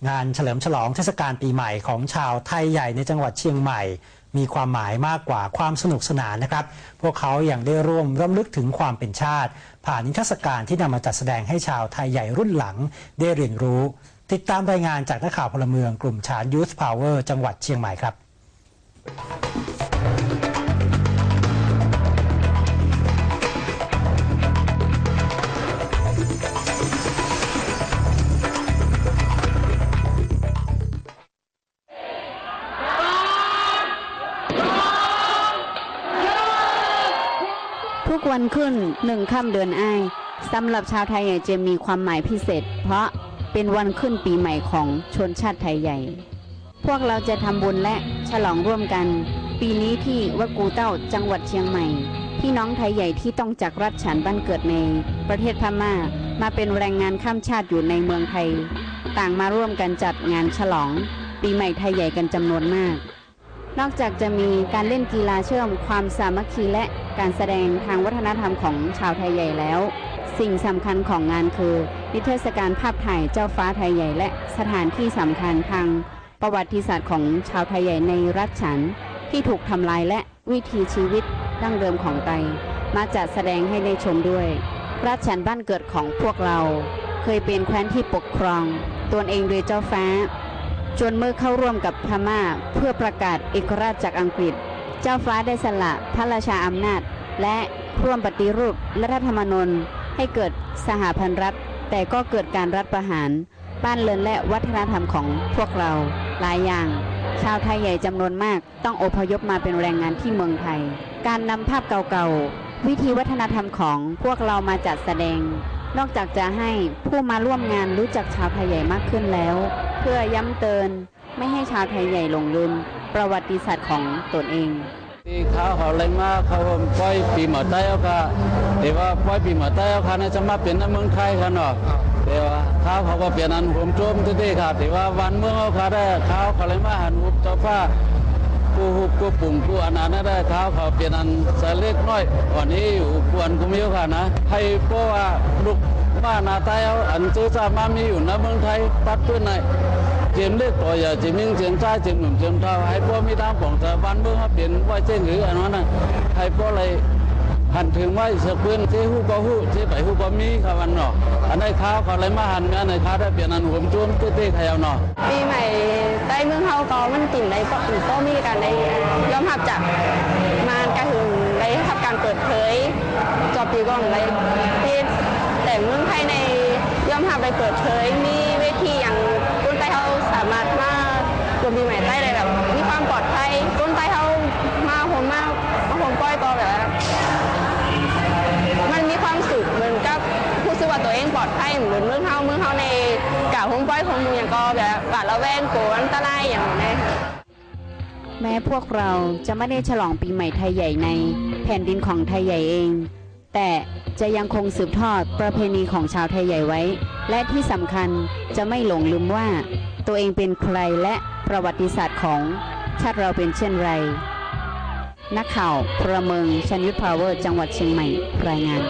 งานเฉลิมฉลองเทศกาลปีใหม่ของชาวไทยใหญ่ในจังหวัดเชียงใหม่มีความหมายมากกว่าความสนุกสนานนะครับพวกเขายังได้ร่วมรำลึกถึงความเป็นชาติผ่านนิทรรศการที่นำมาจัดแสดงให้ชาวไทยใหญ่รุ่นหลังได้เรียนรู้ติดตามรายงานจากนักข่าวพลเมืองกลุ่มชาญ Youth Power จังหวัดเชียงใหม่ครับทุกวันขึ้น1 ค่ำเดือนอ้ายสำหรับชาวไทยใหญ่จะมีความหมายพิเศษเพราะเป็นวันขึ้นปีใหม่ของชนชาติไทยใหญ่พวกเราจะทำบุญและฉลองร่วมกันปีนี้ที่วัดกูเต้าจังหวัดเชียงใหม่พี่น้องไทยใหญ่ที่ต้องจากรัฐฉานบ้านเกิดในประเทศพม่ามาเป็นแรงงานข้ามชาติอยู่ในเมืองไทยต่างมาร่วมกันจัดงานฉลองปีใหม่ไทยใหญ่กันจำนวนมากนอกจากจะมีการเล่นกีฬาเชื่อมความสามัคคีและการแสดงทางวัฒนธรรมของชาวไทยใหญ่แล้วสิ่งสำคัญของงานคือนิทรรศการภาพถ่ายเจ้าฟ้าไทยใหญ่และสถานที่สำคัญทางประวัติศาสตร์ของชาวไทยใหญ่ในรัฐฉานที่ถูกทำลายและวิถีชีวิตดั้งเดิมของไทยมาจัดแสดงให้ได้ชมด้วยรัฐฉานบ้านเกิดของพวกเราเคยเป็นแคว้นที่ปกครองตนเองโดยเจ้าฟ้าจนเมื่อเข้าร่วมกับพม่าเพื่อประกาศเอกราชจากอังกฤษเจ้าฟ้าได้สละพระราชาอำนาจและร่วมปฏิรูปรัฐธรรมนูญให้เกิดสหพันธ์รัฐแต่ก็เกิดการรัฐประหารบ้านเรือนและวัฒนธรรมของพวกเราหลายอย่างชาวไทยใหญ่จำนวนมากต้องอพยพมาเป็นแรงงานที่เมืองไทยการนำภาพเก่าๆวิธีวัฒนธรรมของพวกเรามาจัดแสดงนอกจากจะให้ผู้มาร่วมงานรู้จักชาวไทยใหญ่มากขึ้นแล้วเพื่อย้ำเตือนไม่ให้ชาวไทยใหญ่หลงลืมประวัติศาสตร์ของตนเองเขาเลยมาเขาปล่อยปีใหม่ใต้ค่ะแต่ว่าปล่อยปีใหม่ใต้ค่ะเนี่ยจะมาเป็นในเมืองไทยค่ะเนาะแต่ว่าเขาก็เปลี่ยนอันผมโจมที่ค่ะแต่ว่าวันเมืองเขาได้เขาเลยมาหันหุบเจ้าฟ้ากูหุบกูปุ่งกูอันนั้นได้เขาเปลี่ยนอันสเล็กน้อยวันนี้อยู่กวนกูไม่รู้ค่ะนะให้เพราะว่าลูกบ้านนาไทยอันซื้อซามามีอยู่ในเมืองไทยตัดพื้นในเจียมเล็กต่ออย่าเจียมยิงเจียมใจเจียมหนุ่มเจียมเท่าให้พวกมีทางของสถาบันเมืองมาเปลี่ยนว่าเจ้งหรืออันนั้นนะให้พวกอะไรหันถึงว่าสักพื้นเจ้าหู้ก็หู้เจ้าไปหู้ก็มีค่ะวันเนาะอันนี้เขาเลยมาหันงานในเขาได้เปลี่ยนอันหัวจุ่มเต้ๆขยาวเนาะปีใหม่ใต้เมืองเฮาก็มันติ่นได้ก็มีการได้ยอมรับจากมาการถึงได้ทำการเปิดเผยจอปีก่อนได้ที่แต่เมืองไทยในยอมรับได้เปิดเผยมีเวทีอย่างคนใต้เขาสามารถมาตัวปีใหม่ใต้ได้แบบมีความปลอดภัยคนใต้เขามาโฮมก้อยก็แบบมันมีความสุขเหมือนกับผู้สึกว่าตัวเองปลอดภัยเหมือนเมืองเฮาในกล่าวโฮมก้อยโฮมมูอย่างก็แบบบาดระแวงโกอันตรายอย่างนี้แม้พวกเราจะไม่ได้ฉลองปีใหม่ไทยใหญ่ในแผ่นดินของไทยใหญ่เองแต่จะยังคงสืบทอดประเพณีของชาวไทยใหญ่ไว้และที่สำคัญจะไม่หลงลืมว่าตัวเองเป็นใครและประวัติศาสตร์ของชาติเราเป็นเช่นไรนักข่าวพลเมืองชาญ Youth Power จังหวัดเชียงใหม่รายงาน